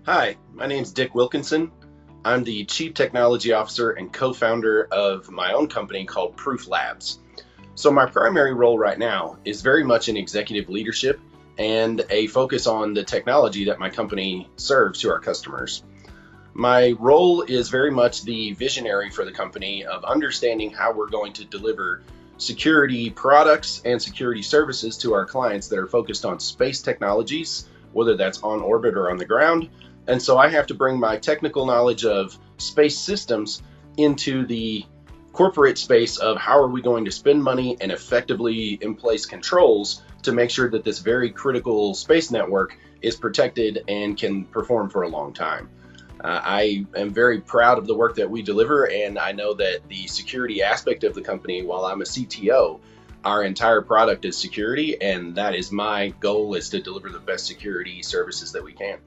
Hi, my name's Dick Wilkinson. I'm the Chief Technology Officer and co-founder of my own company called Proof Labs. So my primary role right now is very much in executive leadership and a focus on the technology that my company serves to our customers. My role is very much the visionary for the company of understanding how we're going to deliver security products and security services to our clients that are focused on space technologies, whether that's on orbit or on the ground. And so I have to bring my technical knowledge of space systems into the corporate space of how are we going to spend money and effectively in place controls to make sure that this very critical space network is protected and can perform for a long time. I am very proud of the work that we deliver, and I know that the security aspect of the company, while I'm a CTO, our entire product is security, and that is my goal, is to deliver the best security services that we can.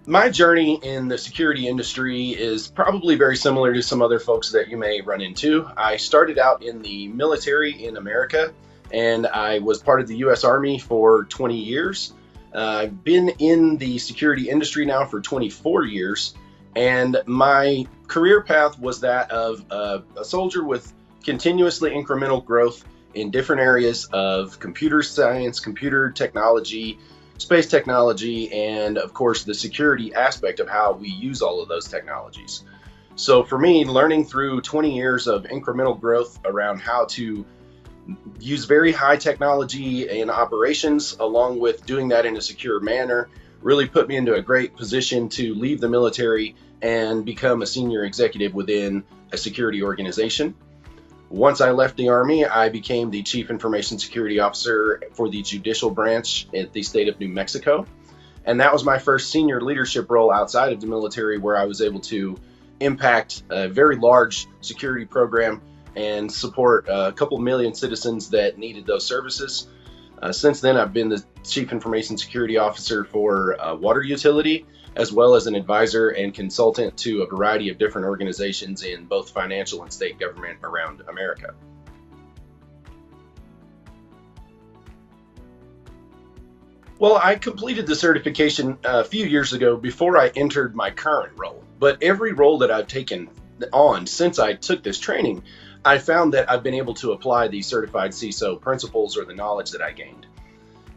My journey in the security industry is probably very similar to some other folks that you may run into. I started out in the military in America, and I was part of the U.S. Army for 20 years. I've been in the security industry now for 24 years, and my career path was that of a soldier with continuously incremental growth in different areas of computer science, computer technology, space technology, and of course the security aspect of how we use all of those technologies. So for me, learning through 20 years of incremental growth around how to use very high technology in operations, along with doing that in a secure manner, really put me into a great position to leave the military and become a senior executive within a security organization. Once I left the Army, I became the Chief Information Security Officer for the judicial branch at the state of New Mexico. And that was my first senior leadership role outside of the military, where I was able to impact a very large security program and support a couple million citizens that needed those services. Since then, I've been the Chief Information Security Officer for a water utility, as well as an advisor and consultant to a variety of different organizations in both financial and state government around America. Well, I completed the certification a few years ago before I entered my current role, but every role that I've taken on since I took this training, I found that I've been able to apply the certified CISO principles or the knowledge that I gained.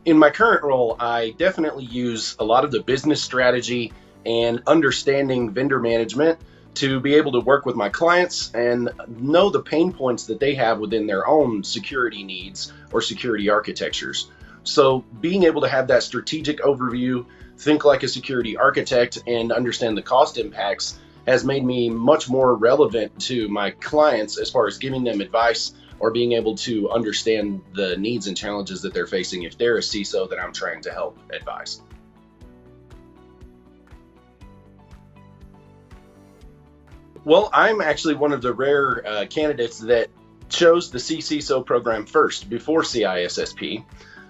In my current role, I definitely use a lot of the business strategy and understanding vendor management to be able to work with my clients and know the pain points that they have within their own security needs or security architectures. So being able to have that strategic overview, think like a security architect, and understand the cost impacts has made me much more relevant to my clients as far as giving them advice or being able to understand the needs and challenges that they're facing if they're a CISO that I'm trying to help advise. Well, I'm actually one of the rare candidates that chose the CCISO program first before CISSP.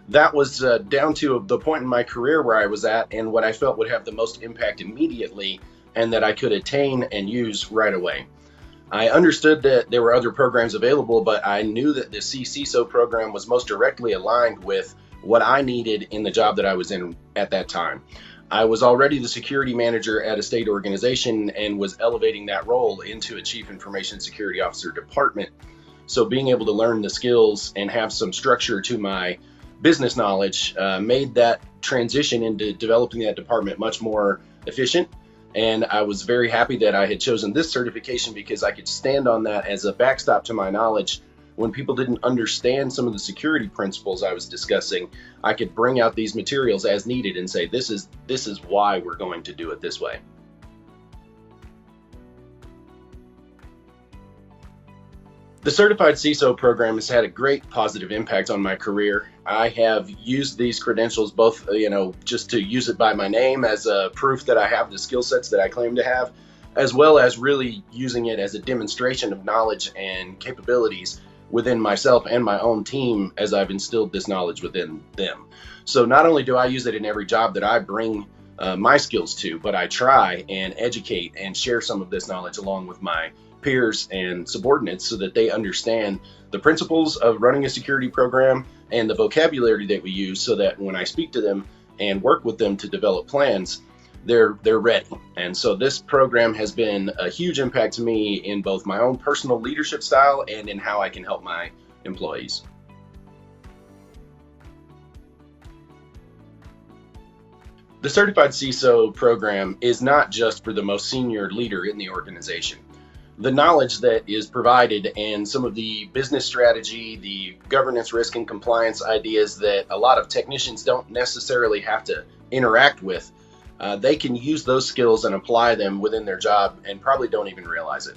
That was down to the point in my career where I was at and what I felt would have the most impact immediately and that I could attain and use right away. I understood that there were other programs available, but I knew that the CCISO program was most directly aligned with what I needed in the job that I was in at that time. I was already the security manager at a state organization and was elevating that role into a Chief Information Security Officer department. So being able to learn the skills and have some structure to my business knowledge made that transition into developing that department much more efficient. And I was very happy that I had chosen this certification because I could stand on that as a backstop to my knowledge. When people didn't understand some of the security principles I was discussing, I could bring out these materials as needed and say, this is why we're going to do it this way. The Certified CISO program has had a great positive impact on my career. I have used these credentials both, just to use it by my name as a proof that I have the skill sets that I claim to have, as well as really using it as a demonstration of knowledge and capabilities within myself and my own team as I've instilled this knowledge within them. So not only do I use it in every job that I bring my skills to, but I try and educate and share some of this knowledge along with my peers and subordinates so that they understand the principles of running a security program and the vocabulary that we use, so that when I speak to them and work with them to develop plans, they're ready. And so this program has been a huge impact to me in both my own personal leadership style and in how I can help my employees. The Certified CISO program is not just for the most senior leader in the organization. The knowledge that is provided and some of the business strategy, the governance, risk, and compliance ideas that a lot of technicians don't necessarily have to interact with, they can use those skills and apply them within their job and probably don't even realize it.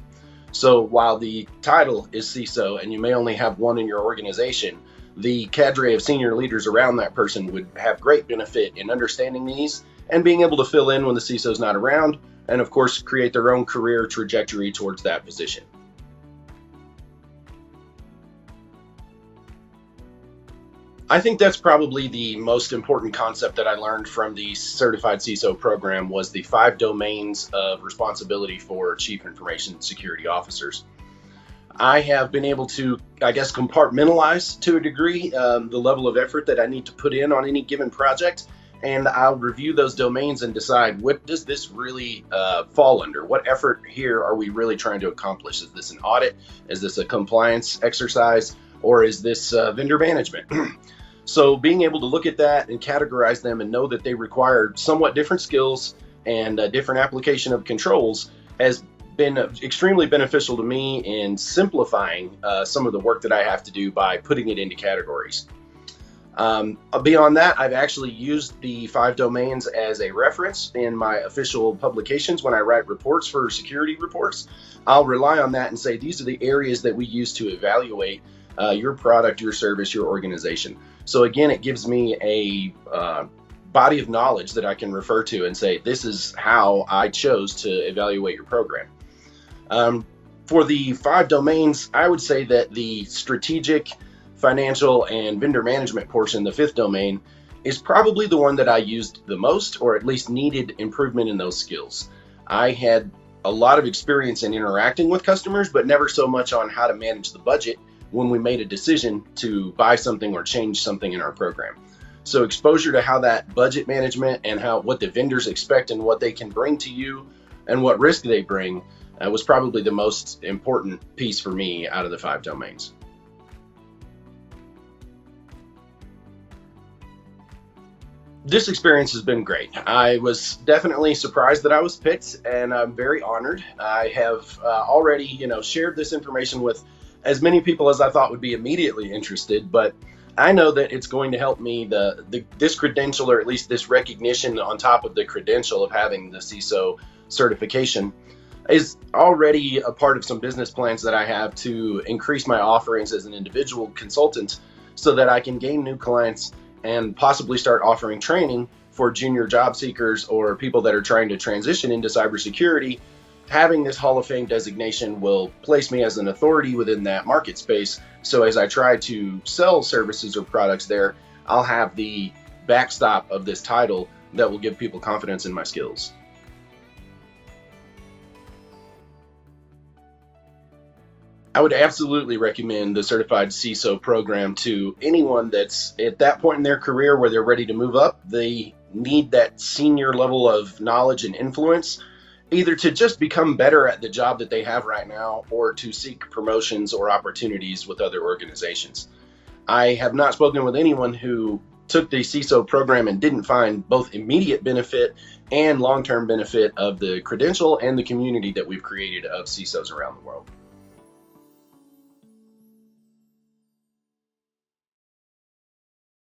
So while the title is CISO and you may only have one in your organization, the cadre of senior leaders around that person would have great benefit in understanding these and being able to fill in when the CISO is not around, and of course create their own career trajectory towards that position. I think that's probably the most important concept that I learned from the Certified CISO program was the 5 domains of responsibility for Chief Information Security Officers. I have been able to, compartmentalize to a degree the level of effort that I need to put in on any given project, and I'll review those domains and decide, what does this really fall under? What effort here are we really trying to accomplish? Is this an audit? Is this a compliance exercise? Or is this vendor management? So being able to look at that and categorize them and know that they require somewhat different skills and a different application of controls has been extremely beneficial to me in simplifying some of the work that I have to do by putting it into categories. Beyond that, I've actually used the 5 domains as a reference in my official publications when I write reports for security reports. I'll rely on that and say, these are the areas that we use to evaluate your product, your service, your organization. So again, it gives me a body of knowledge that I can refer to and say, this is how I chose to evaluate your program. For the 5 domains, I would say that the strategic, financial, and vendor management portion, the 5th domain, is probably the one that I used the most, or at least needed improvement in those skills. I had a lot of experience in interacting with customers, but never so much on how to manage the budget when we made a decision to buy something or change something in our program. So exposure to how that budget management and what the vendors expect and what they can bring to you and what risk they bring was probably the most important piece for me out of the 5 domains. This experience has been great. I was definitely surprised that I was picked, and I'm very honored. I have already, shared this information with as many people as I thought would be immediately interested, but I know that it's going to help me. This credential, or at least this recognition on top of the credential of having the CISO certification, is already a part of some business plans that I have to increase my offerings as an individual consultant so that I can gain new clients and possibly start offering training for junior job seekers or people that are trying to transition into cybersecurity. Having this Hall of Fame designation will place me as an authority within that market space. So as I try to sell services or products there, I'll have the backstop of this title that will give people confidence in my skills. I would absolutely recommend the Certified CISO program to anyone that's at that point in their career where they're ready to move up. They need that senior level of knowledge and influence, either to just become better at the job that they have right now or to seek promotions or opportunities with other organizations. I have not spoken with anyone who took the CISO program and didn't find both immediate benefit and long-term benefit of the credential and the community that we've created of CISOs around the world.